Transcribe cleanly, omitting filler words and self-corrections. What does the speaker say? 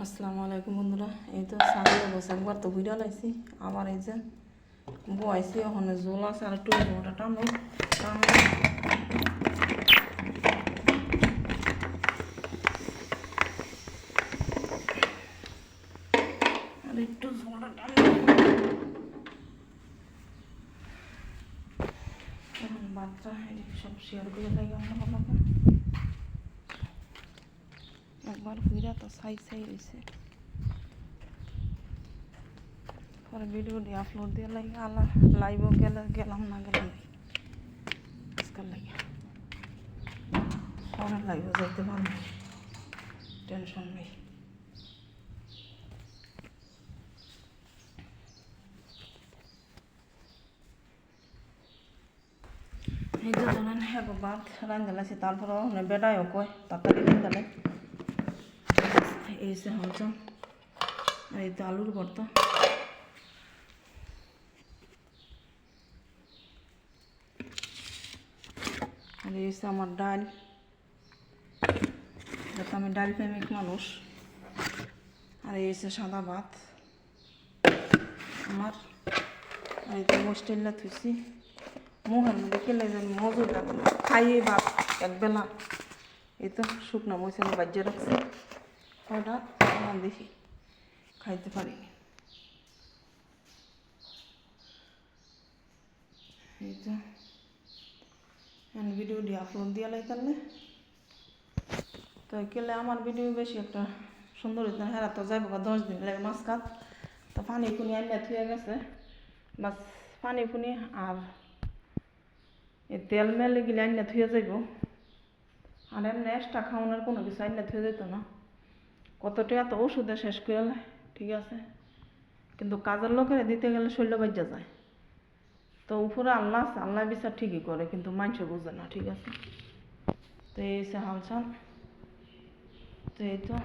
আসসালামু আলাইকুম বন্ধুরা। এই তো ছাগলের বসে একবার তো ভিডিও লাইছি, আবার এই যে বয়সি ওখানে জোল আছে আর একটু জোলটা টানো টানো আর একটু ঝোলটা টানো। এখন বাচ্চা সব শেয়ার করে লাগে আমাকে একবার ঘুরা তো সাই রয়েছে, পরে ভিডিও দিয়ে আপলোড দিয়ে লাগে আলা লাইভও গেলাম না গেলাম আজকাল লাগে পরে লাইভও যেতে পারবো, টেনশন নেই। এই যে জানেন হ্যাঁ ভাত রান্ধেলাছি, তারপরেও বেটায়ও কয় তাড়াতাড়ি রান্ধেলে এই যে হলচম আর এই তো আলুর ভর্তা। আর এই হচ্ছে আমার ডাল, যাতে আমি ডাল প্রেমিক মানুষ। আর এই হচ্ছে সাদা ভাত আমার, আর এই তো হোস্টেলটা থুইছি মুখের মধ্যে কেলে যেন মজুর খাইয়ে ভাত একবেলা। এই তো শুকনো মরিচ আমি বাজিয়ে রাখছি, ওটা দেখি খাইতে পারিনি। এই তো ভিডিও দিয়ে আপলোড দিয়ে লাইতালে তো কেলে আমার ভিডিও বেশি একটা সুন্দর হইতে না, হেরা তো যাইব 10 দিন লাগে মাছ কাত। তো পানি ফুনি আনিয়া থুয়ে গেছে, বাস পানি ফুনি আর এই তেল মেলে গেলে আনিয়া থুয়ে যাইব। আর এমনি এক্সট্রা খাওয়ানোর কোনো কিছু আনিয়া থুয়ে যেত না, কতটা এত ওষুধে শেষ করে ঠিক আছে, কিন্তু কাজের লোকের দিতে গেলে শরীর বাজ্যা যায়। তো উপরে আল্লাহ আছে, আল্লাহ বিচার ঠিকই করে, কিন্তু মানুষ বুঝে না ঠিক আছে। তো এই হচ্ছে হালচাল। তো এই তো